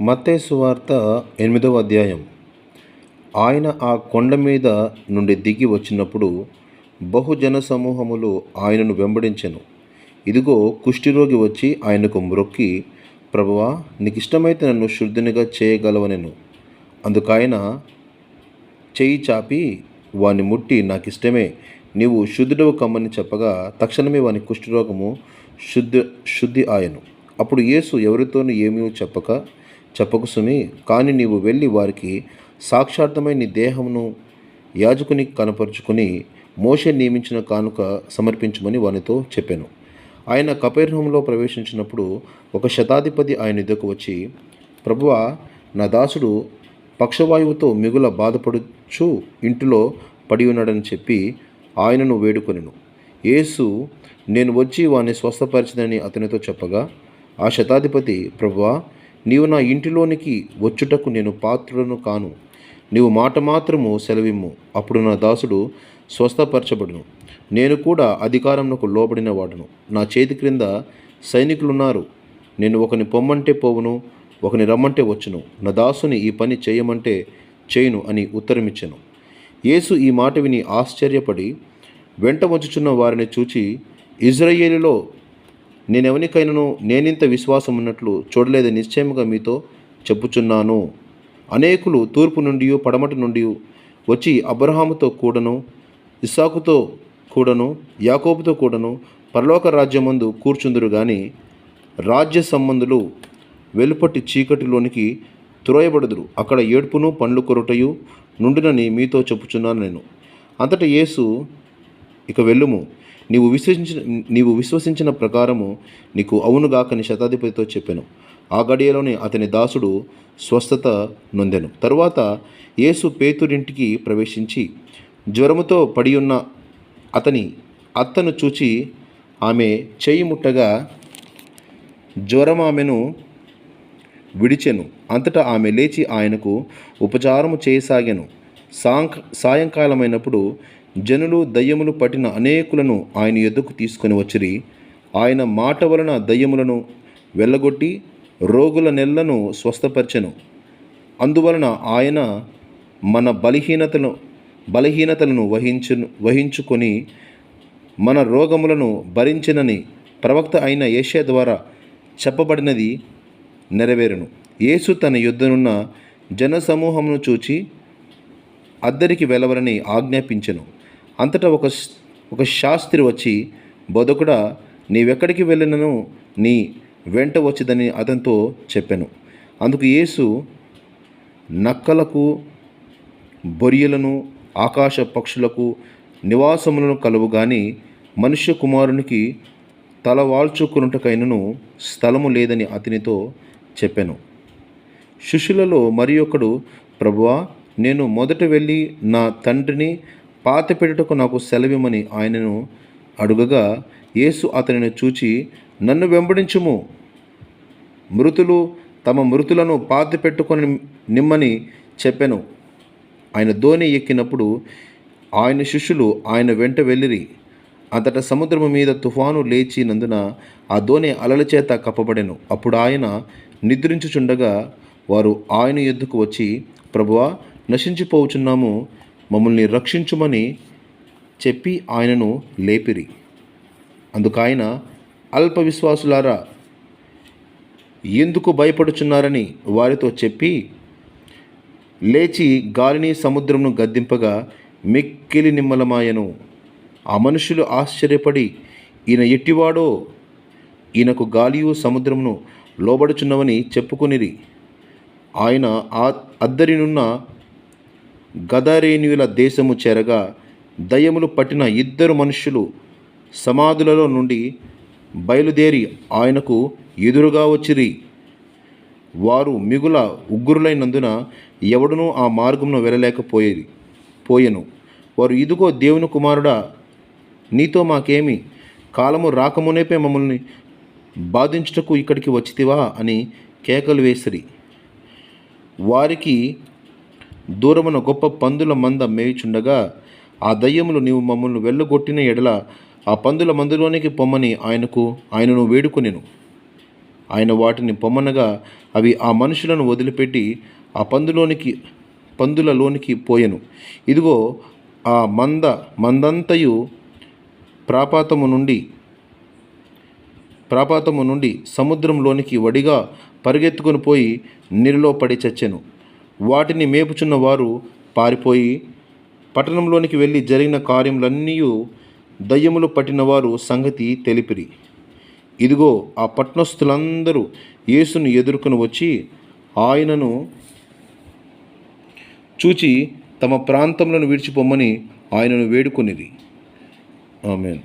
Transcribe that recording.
మత్తయి సువార్త 8వ అధ్యాయం. ఆయన ఆ కొండ మీద నుండి దిగి వచ్చినప్పుడు బహుజన సమూహములు ఆయనను వెంబడించెను. ఇదిగో కుష్ఠరోగి వచ్చి ఆయనకు మ్రొక్కి, ప్రభువా, నీకిష్టమైతే నన్ను శుద్ధునిగా చేయగలవనెను. అందుకాయన చెయ్యి చాపి వాని ముట్టి, నాకిష్టమే, నీవు శుద్ధుడవు కమ్మని చెప్పగా తక్షణమే వాని కుష్ఠరోగము శుద్ధి ఆయను. అప్పుడు యేసు ఎవరితోనూ ఏమీ చెప్పకు సుమి, కానీ నీవు వెళ్ళి వారికి సాక్షార్థమై నీ దేహమును యాజకునికి కనపరుచుకుని మోషే నియమించిన కానుక సమర్పించమని వానితో చెప్పాను. ఆయన కపెర్నహూములో ప్రవేశించినప్పుడు ఒక శతాధిపతి ఆయన ఎదుకు వచ్చి, ప్రభువా, నా దాసుడు పక్షవాయువుతో మిగుల బాధపడుచు ఇంటిలో పడి ఉన్నాడని చెప్పి ఆయనను వేడుకొనెను. యేసు, నేను వచ్చి వాని స్వస్థపరచదని అతనితో చెప్పగా, ఆ శతాధిపతి, ప్రభువా, నీవు నా ఇంటిలోనికి వచ్చుటకు నేను పాత్రుడను కాను. నీవు మాట మాత్రము సెలవిమ్ము, అప్పుడు నా దాసుడు స్వస్థపరచబడును. నేను కూడా అధికారమునకు లోబడిన వాడును. నా చేతి క్రింద సైనికులున్నారు. నేను ఒకని పొమ్మంటే పోవును, ఒకని రమ్మంటే వచ్చును. నా దాసుని ఈ పని చేయమంటే చేయును అని ఉత్తరమిచ్చెను. యేసు ఈ మాట విని ఆశ్చర్యపడి వెంట వచ్చుచున్న వారిని చూచి, ఇజ్రాయేలులో నేనెవనికైనను నేనింత విశ్వాసం ఉన్నట్లు చూడలేదు నిశ్చయముగా మీతో చెప్పుచున్నాను. అనేకులు తూర్పు నుండి పడమటి నుండి వచ్చి అబ్రహాముతో కూడను, ఇస్సాకుతో కూడను, యాకోబుతో కూడను పరలోక రాజ్యమందు కూర్చుందురు గాని రాజ్య సంబంధులు వెలుపటి చీకటిలోనికి త్రోయబడుదురు. అక్కడ ఏడ్పును పండ్లు కొరుటయు నుండినని మీతో చెప్పుచున్నాను నేను. అంతటా యేసు, ఇక వెళ్ళుము, నీవు విశ్వసించిన ప్రకారము నీకు అవునుగాకని శతాధిపతితో చెప్పాను. ఆ గడియలోనే అతని దాసుడు స్వస్థత నొందెను. తరువాత యేసు పేతురింటికి ప్రవేశించి జ్వరముతో పడి ఉన్న అతని అత్తను చూచి ఆమె చెయ్యి ముట్టగా జ్వరం ఆమెను విడిచెను. అంతటా ఆమె లేచి ఆయనకు ఉపచారము చేయసాగాను. సాయంకాలమైనప్పుడు జనులు దయ్యములు పట్టిన అనేకులను ఆయన యొద్దకు తీసుకొని వచ్చిరి. ఆయన మాట వలన దయ్యములను వెళ్ళగొట్టి రోగుల నెల్లను స్వస్థపరచెను. అందువలన ఆయన మన బలహీనతలను వహించుకొని మన రోగములను భరించినని ప్రవక్త అయిన యెషయా ద్వారా చెప్పబడినది నెరవేరును. యేసు తన యొద్దనున్న జనసమూహమును చూచి అద్దరికి వెళ్ళవలని ఆజ్ఞాపించెను. అంతటా ఒక శాస్త్రి వచ్చి, బోధకుడా, నీవెక్కడికి వెళ్ళినను నీ వెంట వచ్చిదని అతనితో చెప్పాను. అందుకు యేసు, నక్కలకు, బొరియలను, ఆకాశ పక్షులకు నివాసములను కలువు గాని మనుష్య కుమారునికి తల వాల్చుకున్నటకైనను స్థలము లేదని అతనితో చెప్పాను. శిష్యులలో మరి ఒకడు, ప్రభువా, నేను మొదట వెళ్ళి నా తండ్రిని పాతిపెట్టుటకు నాకు సెలవిమ్మని ఆయనను అడుగగా, యేసు అతనిని చూచి, నన్ను వెంబడించుము, మృతులు తమ మృతులను పాతిపెట్టుకొని నిమ్మని చెప్పెను. ఆయన దోణి ఎక్కినప్పుడు ఆయన శిష్యులు ఆయన వెంట వెళ్ళిరి. అంతటా సముద్రము మీద తుఫాను లేచినందున ఆ దోణి అలల చేత కప్పబడెను. అప్పుడు ఆయన నిద్రించుచుండగా వారు ఆయన యొద్దకు వచ్చి, ప్రభువా, నశించిపోవుచున్నాము, మమ్మల్ని రక్షించుమని చెప్పి ఆయనను లేపిరి. అందుకాయన, అల్ప విశ్వాసులారా, ఎందుకు భయపడుచున్నారని వారితో చెప్పి లేచి గాలిని సముద్రమును గద్దింపగా మిక్కిలి నిమ్మలమాయెను. ఆ మనుషులు ఆశ్చర్యపడి, ఈయన ఎట్టివాడో, ఈయనకు గాలియు సముద్రమును లోబడుచున్నవని చెప్పుకొనిరి. ఆయన అద్దరినున్న గదరేనీయుల దేశము చేరగా దయ్యములు పట్టిన 2 మనుష్యులు సమాధులలో నుండి బయలుదేరి ఆయనకు ఎదురుగా వచ్చిరి. వారు మిగుల ఉగ్రులైనందున ఎవడునూ ఆ మార్గమును వెళ్ళలేకపోయెను. వారు, ఇదిగో దేవుని కుమారుడా, నీతో మాకేమి, కాలము రాకమునేపే మమ్మల్ని బాధించుటకు ఇక్కడికి వచ్చితివా అని కేకలు వేసిరి. వారికి దూరమున గొప్ప పందుల మంద మేయుచుండగా ఆ దయ్యములు, నీవు మమ్మల్ని వెళ్ళగొట్టిన ఎడల ఆ పందుల మందులోనికి పొమ్మని ఆయనను వేడుకొనెను. ఆయన వాటిని పొమ్మనగా అవి ఆ మనుషులను వదిలిపెట్టి ఆ పందులలోనికి పోయెను. ఇదిగో ఆ మందంతయు ప్రాపాతము నుండి సముద్రంలోనికి వడిగా పరిగెత్తుకొని పోయి నీరులో పడి చచ్చెను. వాటిని మేపుచున్న వారు పారిపోయి పట్టణంలోనికి వెళ్ళి జరిగిన కార్యములన్నీయు దయ్యములు పట్టినవారు సంగతి తెలిపిరి. ఇదిగో ఆ పట్టణస్థులందరూ యేసును ఎదుర్కొని వచ్చి ఆయనను చూచి తమ ప్రాంతములను విడిచిపోమ్మని ఆయనను వేడుకొనిరి. ఆమేన్.